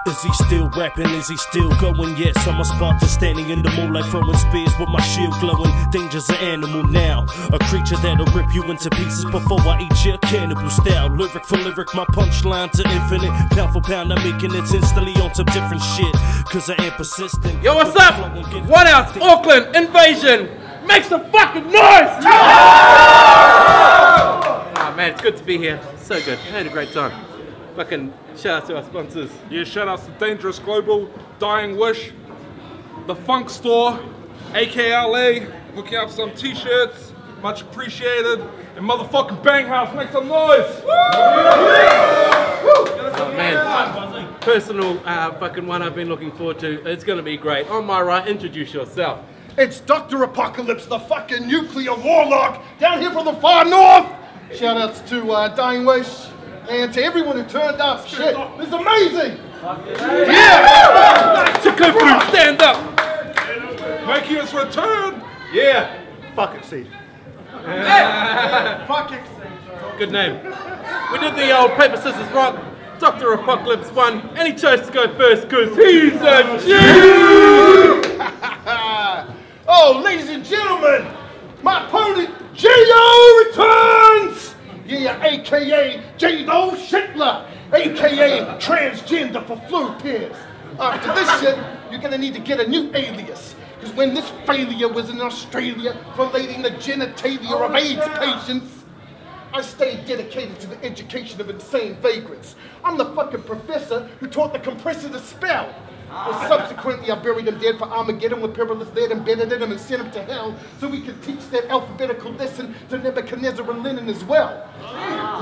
Is he still rapping? Is he still going? Yes, I'm a Spartan standing in the moonlight, throwing spears with my shield glowing. Danger's an animal now, a creature that'll rip you into pieces before I eat your cannibal style. Lyric for lyric, my punchlines are infinite. Pound for pound, I'm making it instantly on some different shit, cause I am persistent. Yo, what's up? 1 ounce, Auckland, invasion! Make some fucking noise! Oh man, it's good to be here. So good. I had a great time. Fucking shout out to our sponsors. Yeah, shout outs to Dangerous Global, Dying Wish, The Funk Store, AKL, hooking up some t-shirts, much appreciated, and motherfucking Bang House, make some noise! Oh man, personal fucking one I've been looking forward to. It's gonna be great. On my right, introduce yourself. It's Dr. Apocalypse, the fucking nuclear warlock, down here from the far north! Shout outs to Dying Wish. And to everyone who turned up, shit, this is amazing! Yeah! Chikufu, stand up! Making its return! Yeah! Fuck it, see. Fuck it. Good name. We did the old paper, scissors, rock. Dr. Apocalypse won, and he chose to go first because he's a Jew! Oh, ladies and gentlemen, my opponent, JYO returns! Yeah, AKA JYO Shitler, AKA transgender for flu pills. After this shit, you're gonna need to get a new alias. Because when this failure was in Australia filleting the genitalia of AIDS patients, I stayed dedicated to the education of insane vagrants. I'm the fucking professor who taught the compressor to spell. Well, subsequently, I buried him dead for Armageddon with perilous lead embedded in him and sent him to hell so we could teach that alphabetical lesson to Nebuchadnezzar and Lenin as well.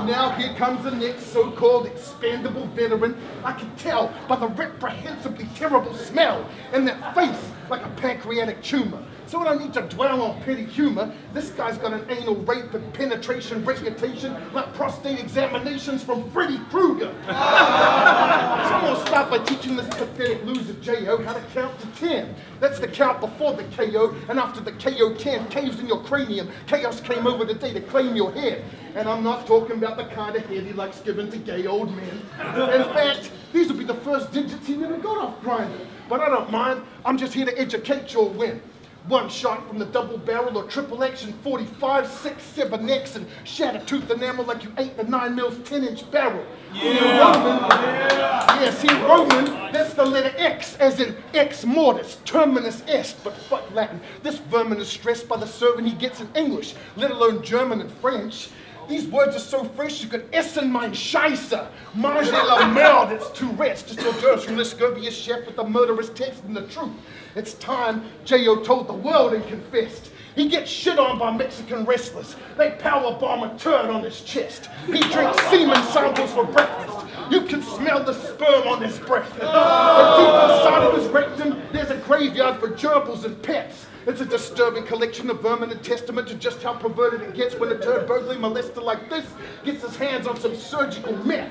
Now here comes the next so-called expandable veteran. I can tell by the reprehensibly terrible smell and that face like a pancreatic tumor. So I don't need to dwell on petty humor. This guy's got an anal rape and penetration reputation like prostate examinations from Freddy Krueger. So I'm gonna start by teaching this pathetic loser JYO how to count to 10. That's the count before the KO, and after the KO 10 caves in your cranium, chaos came over today to claim your head. And I'm not talking about the kind of head he likes giving to gay old men. In fact, these will be the first digits he never got off Grindr. But I don't mind, I'm just here to educate your win. One shot from the double barrel or triple action 45, 6, 7X and shatter tooth enamel like you ate the 9mm 10-inch barrel. Yeah. See, Roman, that's the letter X, as in ex mortis, terminus est, but fuck Latin. This vermin is stressed by the servant he gets in English, let alone German and French. These words are so fresh you could essen mein Scheisse. Manger la merde, it's too rest. Just hors d'oeuvres from the scurvious chef with the murderous text and the truth. It's time JYO told the world and confessed. He gets shit on by Mexican wrestlers. They powerbomb a turd on his chest. He drinks semen samples for breakfast. You can smell the sperm on his breath. But deep inside of his rectum, there's a graveyard for gerbils and pets. It's a disturbing collection of vermin and testament to just how perverted it gets when a turd burgling molester like this gets his hands on some surgical meth.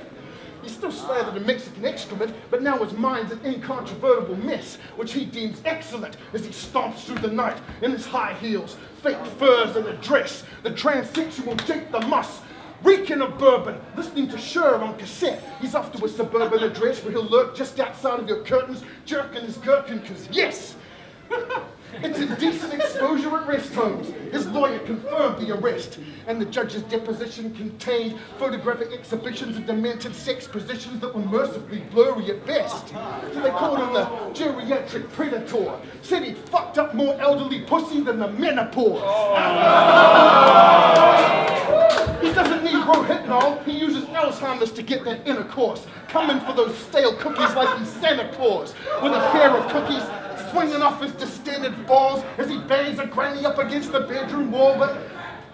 He's still slathered in Mexican excrement, but now his mind's an incontrovertible mess, which he deems excellent as he stomps through the night in his high heels, fake furs and a dress, the transsexual Jake the Muss, reeking of bourbon, listening to Cher on cassette. He's off to a suburban address where he'll lurk just outside of your curtains, jerking his gherkin, cause yes! It's indecent exposure at rest homes. His lawyer confirmed the arrest, and the judge's deposition contained photographic exhibitions of demented sex positions that were mercifully blurry at best. So they called him the geriatric predator. Said he'd fucked up more elderly pussy than the menopause. He doesn't need Rohypnol, he uses Alzheimer's to get that intercourse. Coming for those stale cookies like he's Santa Claus, with a pair of cookies swinging off his distended balls as he bangs a granny up against the bedroom wall. But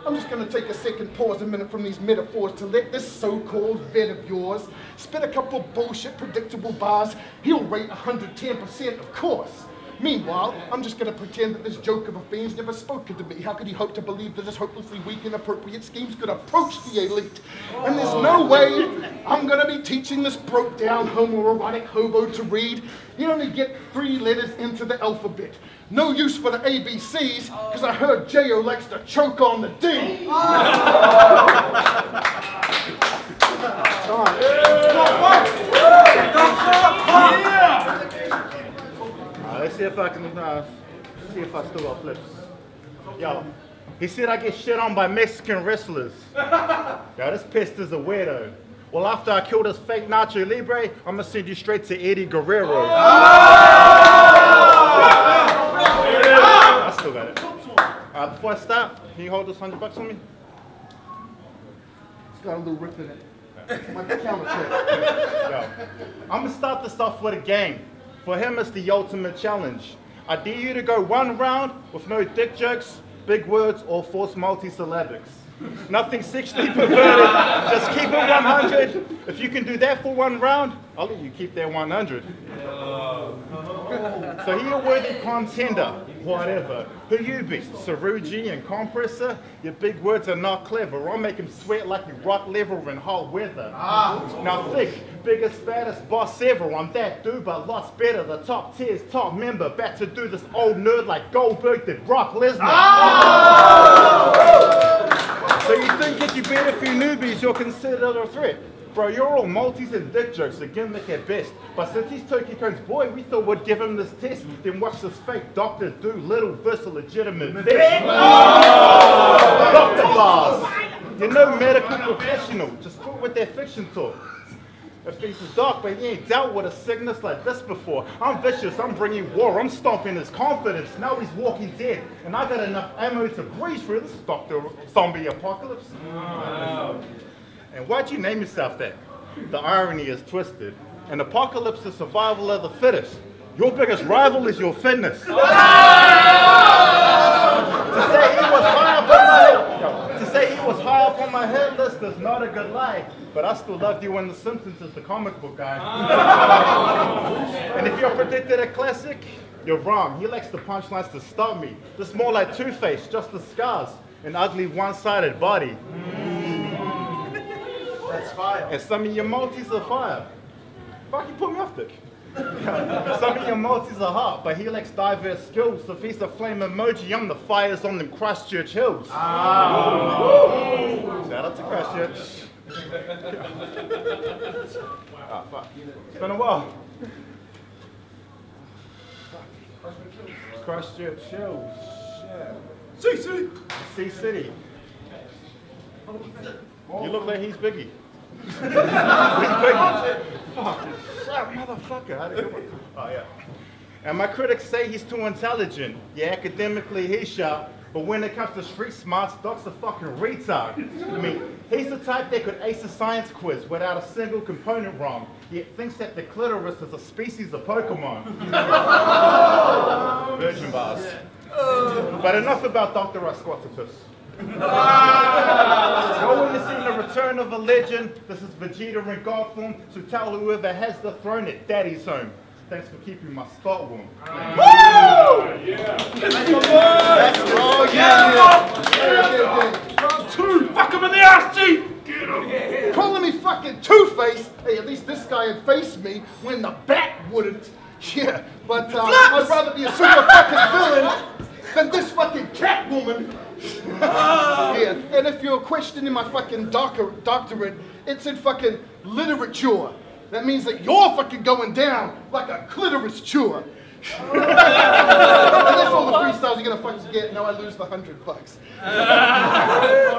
I'm just going to take a second, pause a minute from these metaphors to let this so-called vet of yours spit a couple bullshit predictable bars. He'll rate 110%, of course. Meanwhile, I'm just going to pretend that this joke of a fiend's never spoken to me. How could he hope to believe that his hopelessly weak, inappropriate schemes could approach the elite? And there's no way I'm going to be teaching this broke-down homoerotic hobo to read. You only get 3 letters into the alphabet. No use for the ABCs, because I heard JYO likes to choke on the D. All right. if I can, see if I still got flips. Yo, he said I get shit on by Mexican wrestlers. Yo, this pest is a weirdo. Well, after I kill this fake Nacho Libre, I'm gonna send you straight to Eddie Guerrero. I still got it. Before I start, can you hold this $100 on me? It's got a little rip in it. My counterfeit. Yo, I'm gonna start this off with a game. For him, it's the ultimate challenge. I dare you to go 1 round with no dick jokes, big words, or forced multisyllabics. Nothing sexually perverted, just keep it 100. If you can do that for 1 round, I'll let you keep that 100. So you're a worthy contender, whatever. Who you be? Saruji and Compressor? Your big words are not clever. I'll make him sweat like you rock level in hot weather. Now thick, biggest, baddest boss ever. I'm that dude, but lots better. The top tier's top member. Back to do this old nerd like Goldberg did Brock Lesnar. So you think if you beat a few newbies, you're considered a threat? Bro, you're all multis and dick jokes, a gimmick at best. But since he's Turkey Cone's boy, we thought we'd give him this test. Then watch this fake doctor do little versus a legitimate vet. Doctor bars. You're no medical professional. Just quit with that fiction talk. If he's a doc, but he ain't dealt with a sickness like this before. I'm vicious, I'm bringing war, I'm stomping his confidence. Now he's walking dead, and I got enough ammo to breeze through this Dr. Zombie Apocalypse. And why'd you name yourself that? The irony is twisted. An apocalypse is survival of the fittest. Your biggest rival is your fitness. To say he was high up on my head list is not a good lie. But I still loved you when The Simpsons is the comic book guy. And if you're predicted a classic, you're wrong. He likes the punchlines to stop me. This more like Two-Face, just the scars. An ugly one-sided body. That's fire. And some of your multis are fire. Fuck, you put me off, dick. Some of your multis are hot, but he lacks diverse skills. If he's a flame emoji, I'm the fires on them Christchurch hills. Shout out to Christchurch. Fuck. It's been a while. Christchurch hills. Shit. C-City. C-City. You look like he's Biggie. Fuck, shut motherfucker. How'd it go? Oh, yeah. And my critics say he's too intelligent. Yeah, academically he's sharp. But when it comes to street smarts, Doc's a fucking retard. I mean, he's the type that could ace a science quiz without a single component wrong, yet thinks that the clitoris is a species of Pokemon. Virgin bars. But enough about Dr. Rasquatopus. Go when you've seen the return of a legend. This is Vegeta in God form, so tell whoever has the throne at Daddy's home. Thanks for keeping my spot warm. Woo! Yeah! That's all, Round 2! Fuck him in the ass, G! Get him! Calling me fucking Two-Face? Hey, at least this guy had faced me when the bat wouldn't. Yeah, but I'd rather be a super fucking villain than this fucking Catwoman. Yeah, and if you're questioning my fucking doctorate, it's in fucking literature. That means that you're fucking going down like a clitoris chewer. And that's all the freestyles you're gonna fucking get. Now I lose the $100.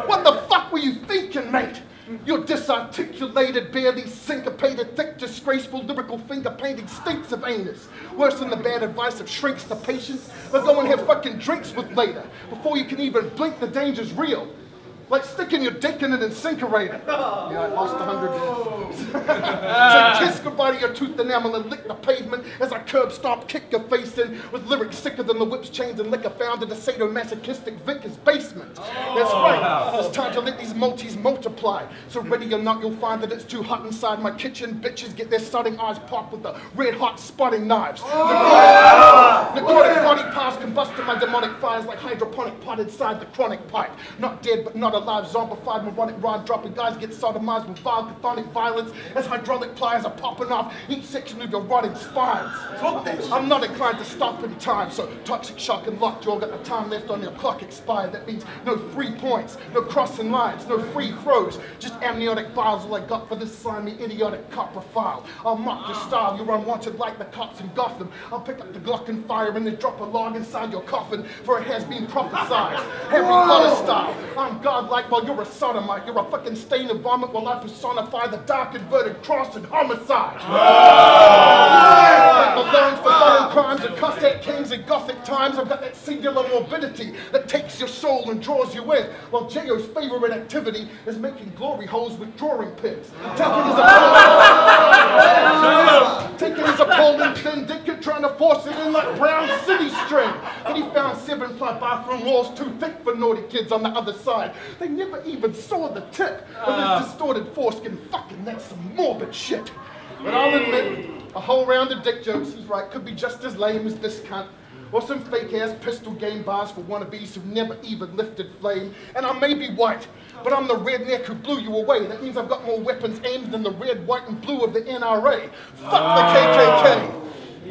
What the fuck were you thinking, mate? Your disarticulated, barely syncopated, thick, disgraceful, lyrical finger painting stinks of anus. Worse than the bad advice of shrinks to patients. But go and have fucking drinks with later. Before you can even blink, the danger's real. Like sticking your dick in an incinerator. Yeah, I lost $100. So kiss goodbye to your tooth enamel and lick the pavement as I curb stomp, kick your face in with lyrics sicker than the whips, chains, and liquor found in the sadomasochistic vicar's basement. That's right. It's time to let these multis multiply. So ready or not, you'll find that it's too hot inside my kitchen. Bitches get their starting eyes popped with the red hot spotting knives. Necrotic body piles combust in my demonic fires like hydroponic pot inside the chronic pipe. Not dead, but not alive. alive, zombified, moronic rhyme dropping guys get sodomized with vile, chthonic violence as hydraulic pliers are popping off each section of your rotting spines. I'm not inclined to stop in time, so toxic shock and lockjaw got the time left on your clock expired. That means no 3 points, no crossing lines, no free throws, just amniotic biles all I got for this slimy, idiotic copper file. I'll mock your style, you're unwanted like the cops in Gotham. I'll pick up the Glock and fire and then drop a log inside your coffin, for it has been prophesied. Harry Potter style, I'm godlike while you're a sodomite. You're a fucking stain of vomit while I personify the dark inverted cross and homicide. Like the loans for foreign crimes and Cossack kings in Gothic times, I've got that singular morbidity that takes your soul and draws you in, while JYO's favorite activity is making glory holes with drawing pins. Taking his appalling thin dick and trying to force it in like Brown City string. But he found 7-ply bathroom walls too thick for naughty kids on the other side. They never even saw the tip of his distorted foreskin. Fucking, that's some morbid shit. But I'll admit, a whole round of dick jokes, he's right, could be just as lame as this cunt. Or some fake-ass pistol game bars for wannabes who've never even lifted flame. And I may be white, but I'm the redneck who blew you away. That means I've got more weapons aimed than the red, white, and blue of the NRA. Fuck the KKK.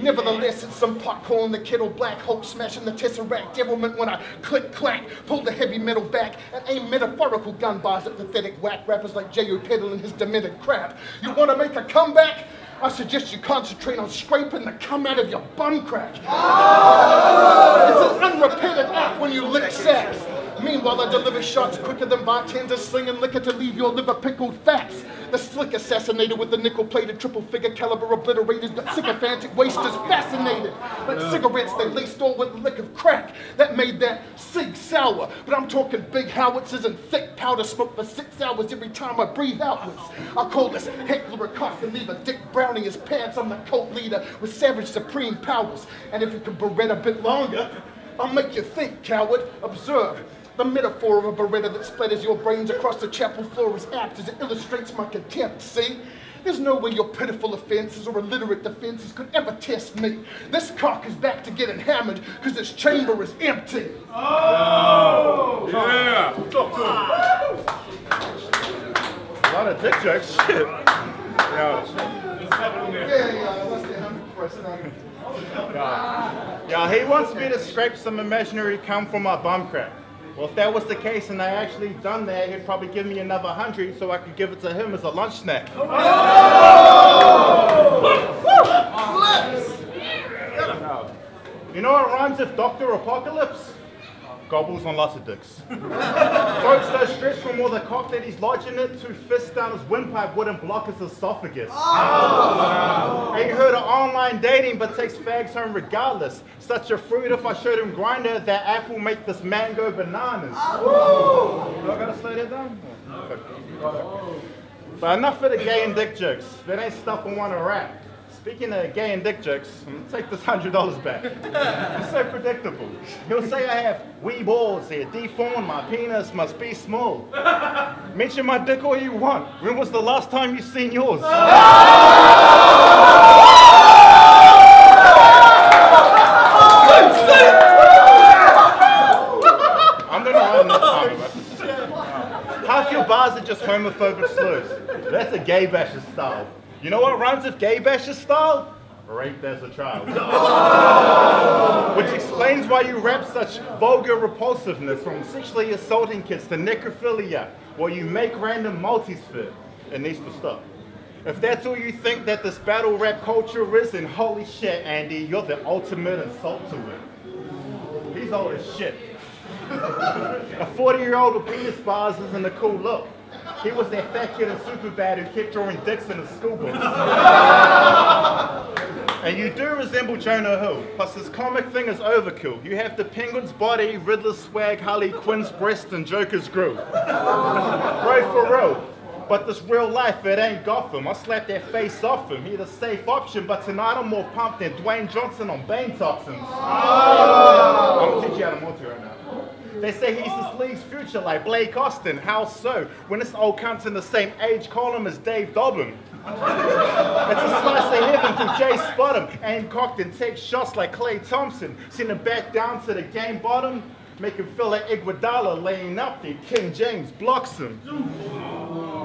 Nevertheless, it's some pot calling the kettle black, Hulk smashing the tesseract, devilment when I click-clack, pull the heavy metal back, and aim metaphorical gun bars at pathetic whack rappers like JYO peddling his demented crap. You want to make a comeback? I suggest you concentrate on scraping the cum out of your bum crack. It's an unrepentant act when you lick sacks. Meanwhile, I deliver shots quicker than bartenders slinging liquor to leave your liver pickled fats. The slick assassinator with the nickel-plated triple-figure caliber obliterators got sycophantic wasters fascinated. Like cigarettes, they laced all with a lick of crack. That made that cig sour. But I'm talking big howitzers and thick powder smoke for 6 hours every time I breathe outwards. I call this heckler a cough and leave a Dick Browning his pants. I'm the cult leader with savage supreme powers. And if you can berette a bit longer, I'll make you think, coward. Observe. The metaphor of a beretta that splatters your brains across the chapel floor is apt as it illustrates my contempt, see? There's no way your pitiful offenses or illiterate defenses could ever test me. This cock is back to getting hammered because its chamber is empty. Oh! Yeah! A lot of dick jokes. Shit. Yeah, let's get hammered before I start. Yeah, he wants me to scrape some imaginary cum from my bum crack. Well, if that was the case and I actually done that, he'd probably give me another 100 so I could give it to him as a lunch snack. You know what rhymes with Dr. Apocalypse? Gobbles on lots of dicks. Folks so stretched from all the cock that he's lodging it, 2 fists down his windpipe wouldn't block his esophagus. Ain't heard of online dating but takes fags home regardless. Such a fruit if I showed him Grindr, that app will make this man go bananas. Do I gotta slow that down? But enough of the gay and dick jokes. That ain't stuff I want to rap. Speaking of gay and dick jokes, I'm gonna take this $100 back. It's so predictable. He'll say I have wee balls, they're deformed, my penis must be small. Mention my dick all you want. When was the last time you seen yours? I'm gonna run this time. Half your bars are just homophobic slurs. That's a gay basher style. You know what rhymes with gay basher style? Raped as a child. Which explains why you rap such vulgar repulsiveness, from sexually assaulting kids to necrophilia, while you make random multis fit. It needs to stop. If that's all you think that this battle rap culture is, then holy shit, Andy, you're the ultimate insult to it. He's old as shit. A 40-year-old with penis bars isn't a cool look. He was that fat kid in Superbad who kept drawing dicks in his school books. And you do resemble Jonah Hill, plus this comic thing is overkill. You have the Penguin's body, Riddler's swag, Harley Quinn's breast, and Joker's grill. Bro, for real. But this real life, it ain't Gotham. I slapped that face off him. He's a safe option, but tonight I'm more pumped than Dwayne Johnson on Bane toxins. I'm gonna teach you how to multi right now. They say he's this league's future, like Blake Austin. How so? When this old cunt's in the same age column as Dave Dobbin. It's a slice of heaven till Jay spot him. Aim cocked and take shots like Klay Thompson. Send him back down to the game bottom. Make him feel like Iguodala laying up, then King James blocks him.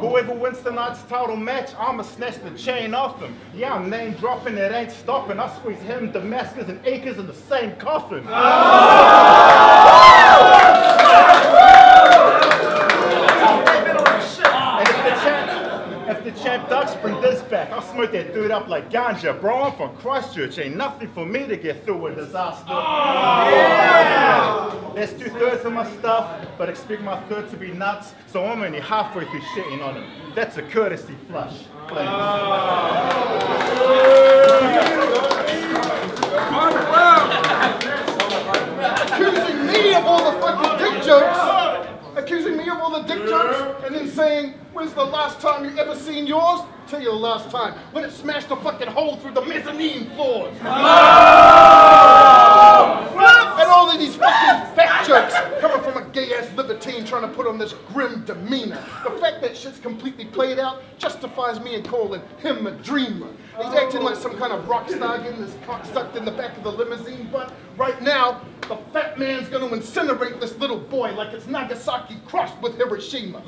Whoever wins tonight's title match, I'ma snatch the chain off him. Yeah, I'm name dropping, it ain't stopping. I squeeze him, Damascus, and Acres in the same coffin. If the champ ducks, bring this back. I'll smoke that dude up like ganja. Bro, I'm from Christchurch. Ain't nothing for me to get through a disaster. There's 2/3 of my stuff, but expect my third to be nuts, so I'm only halfway through shitting on him. That's a courtesy flush. Accusing me of all the fucking dick jokes. Accusing me of all the dick jokes, and then saying, when's the last time you ever seen yours? Tell you the last time, when it smashed a fucking hole through the mezzanine floors. And all of these fucking fat jokes coming from a gay-ass libertine trying to put on this grim demeanor. The fact that shit's completely played out justifies me in calling him a dreamer. He's acting like some kind of rock star getting his cock sucked in the back of the limousine, but right now, the fat man's gonna incinerate this little boy like it's Nagasaki crushed with Hiroshima.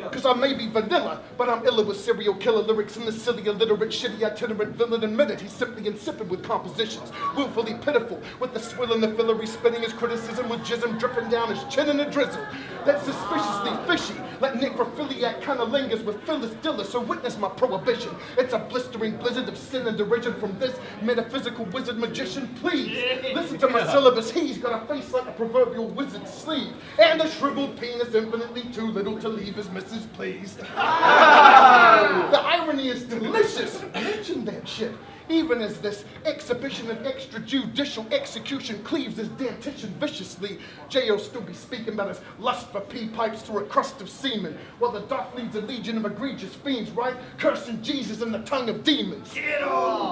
Because I may be vanilla, but I'm iller with serial killer lyrics and the silly, illiterate, shitty, itinerant villain admitted he's simply insipid with compositions, willfully pitiful, with the swill and the fillery spitting his criticism with jism dripping down his chin in a drizzle. That's suspiciously fishy, like necrophiliac kinda lingers with Phyllis Diller, so witness my prohibition. It's a blistering blizzard of sin and derision from this metaphysical wizard magician. Please, listen to my syllabus. He's got a face like a proverbial wizard's sleeve, and a shriveled penis infinitely too little to leave his missus pleased. The irony is delicious. Mention that shit. Even as this exhibition of extrajudicial execution cleaves his dentition viciously, JYO still be speaking about his lust for pea pipes through a crust of semen, while the dark leads a legion of egregious fiends, right? Cursing Jesus in the tongue of demons.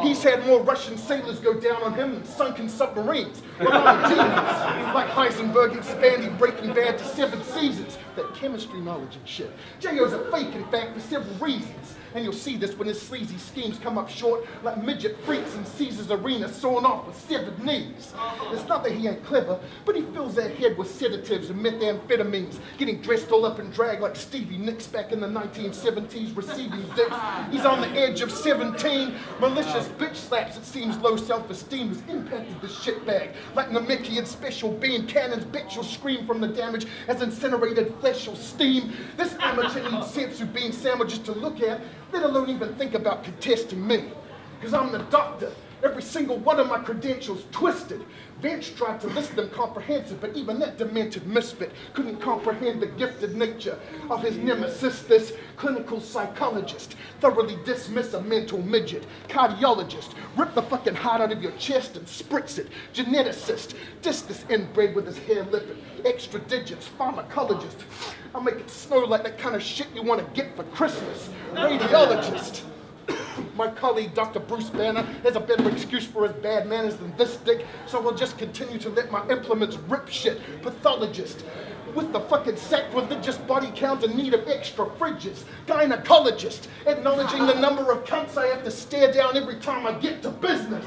He's had more Russian sailors go down on him than sunken submarines. Well, I'm a genius. Like Heisenberg expanding Breaking Bad to 7 seasons. That chemistry knowledge and shit. JYO's a fake, in fact, for several reasons. And you'll see this when his sleazy schemes come up short like midget freaks in Caesar's arena sawn off with severed knees. It's not that he ain't clever, but he fills that head with sedatives and methamphetamines, getting dressed all up in drag like Stevie Nicks back in the 1970s, receiving dicks. He's on the edge of 17. Malicious bitch slaps, it seems low self-esteem has impacted this shitbag. Like Namekian special beam cannons, bitch will scream from the damage as incinerated flesh will steam. This amateur needs sensu bean sandwiches to look at, let alone even think about contesting me. Because I'm the doctor. Every single one of my credentials twisted. Vince tried to list them comprehensive, but even that demented misfit couldn't comprehend the gifted nature of his nemesis, this clinical psychologist. Thoroughly dismiss a mental midget. Cardiologist, rip the fucking heart out of your chest and spritz it. Geneticist, discus inbred with his hair lipping. Extra digits, pharmacologist. I'll make it snow like that kind of shit you want to get for Christmas. Radiologist. My colleague, Dr. Bruce Banner, has a better excuse for his bad manners than this dick, so I'll just continue to let my implements rip shit. Pathologist. With the fucking sacrilegious body count in need of extra fridges. Gynecologist. Acknowledging the number of cunts I have to stare down every time I get to business.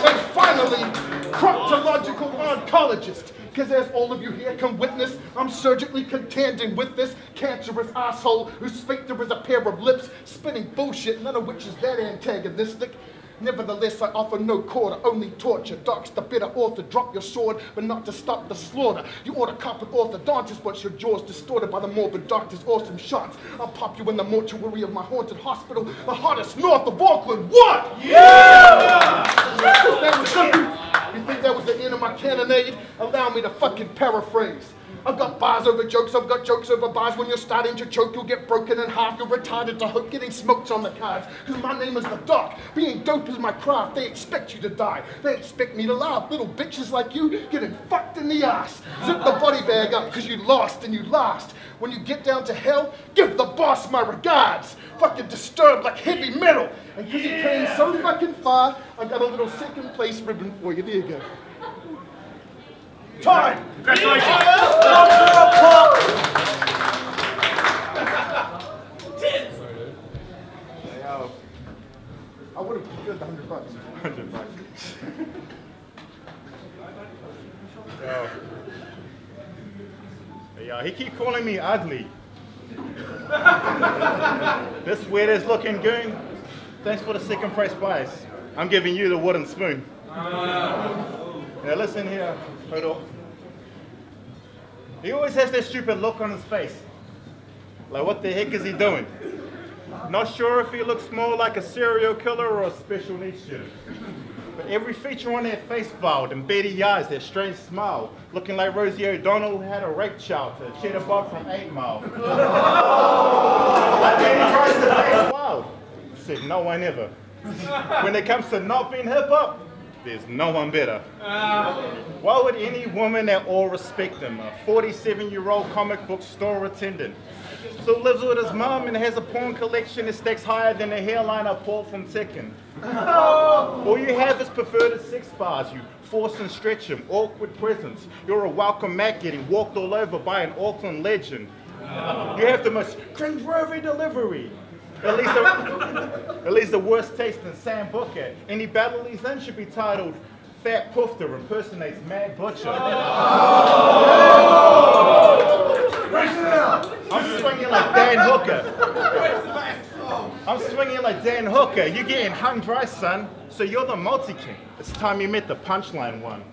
And finally, proctological oncologist. Because as all of you here can witness, I'm surgically contending with this cancerous asshole whose sphincter is a pair of lips, spitting bullshit, none of which is that antagonistic. Nevertheless, I offer no quarter, only torture. Dark's the bitter author, drop your sword, but not to stop the slaughter. You ought to cop an orthodontist, but your jaw's distorted by the morbid doctor's awesome shots. I'll pop you in the mortuary of my haunted hospital, the hottest north of Auckland. What? Yeah! You think that was the end of my cannonade? Allow me to fucking paraphrase. I've got bars over jokes, I've got jokes over bars. When you're starting to choke, you'll get broken in half. You're retarded to hope, getting smoked on the cards. Because my name is the Doc. Being dope is my craft. They expect you to die. They expect me to laugh. Little bitches like you getting fucked in the ass. Zip the body bag up because you lost and you last. When you get down to hell, give the boss my regards. Fucking Disturbed like heavy metal. And because you came so fucking far, I got a little second place ribbon for you. There you go. Time! Congratulations! I would have preferred the $100. $100. Yeah, he keep calling me ugly. This weird looking goon, thanks for the second price buys. I'm giving you the wooden spoon. Now listen here, Hodo. He always has that stupid look on his face. Like, what the heck is he doing? Not sure if he looks more like a serial killer or a special needs student. But every feature on that face filed and beady eyes, that strange smile, looking like Rosie O'Donnell had a rape child to cheat a bug from 8 Mile. Like when he tries to face wild, said no one ever. When it comes to not being hip hop, there's no one better. Why would any woman at all respect him? A 47-year-old comic book store attendant, still lives with his mom and has a porn collection that stacks higher than a hairline I pulled from Tekken. All you have is perverted sex bars. You force and stretch him, awkward presence. You're a welcome mat getting walked all over by an Auckland legend. You have the most cringe-worthy delivery. At least the worst taste in Sam Booker. Any battle he's in should be titled Fat Poofter impersonates Mad Butcher. I'm swinging like Dan Hooker. I'm swinging like Dan Hooker. You're getting hung dry, son. So you're the multi-king. It's time you met the punchline one.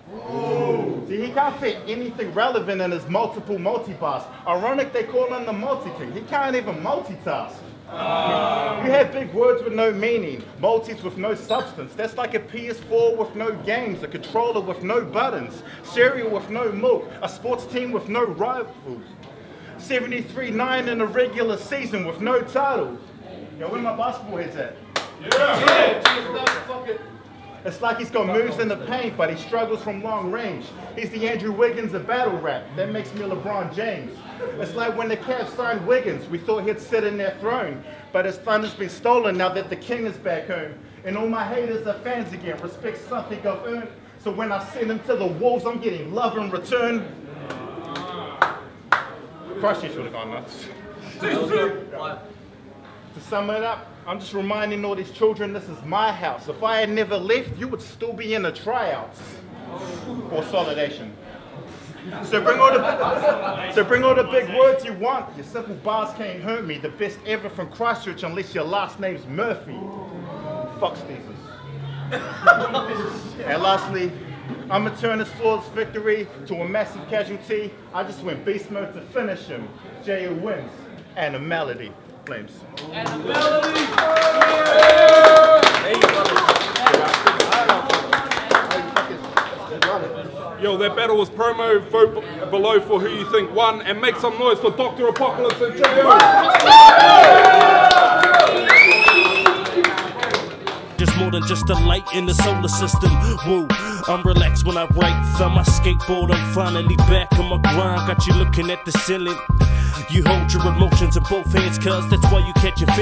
See, he can't fit anything relevant in his multiple multi-bars. Ironic they call him the multi-king. He can't even multitask. You have big words with no meaning, multis with no substance. That's like a PS4 with no games, a controller with no buttons, cereal with no milk, a sports team with no rivals, 73-9 in a regular season with no title. Yo, where my basketball heads at? Yeah. It's like he's got moves in the paint, but he struggles from long range. He's the Andrew Wiggins of battle rap. That makes me LeBron James. It's like when the Cavs signed Wiggins, we thought he'd sit in their throne, but his thunder's been stolen now that the king is back home. And all my haters are fans again. Respect something I've earned. So when I send them to the wolves, I'm getting love in return. Crush should have gone nuts. To sum it up, I'm just reminding all these children this is my house. If I had never left, you would still be in the tryouts or solidation. So bring all the big words you want. Your simple bars can't hurt me. The best ever from Christchurch unless your last name's Murphy. Fuck Stevens. And lastly, I'm gonna turn this flawless victory to a massive casualty. I just went beast mode to finish him. JYO wins. And a melody. Flames. And a melody! Yo, that battle was promo. Vote below for who you think won, and make some noise for Dr. Apocalypse and JYO. Just more than just a light in the solar system. Woo, I'm relaxed when I write. Found my skateboard, I'm finally back on my grind. Got you looking at the ceiling. You hold your emotions in both hands, cuz that's why you catch your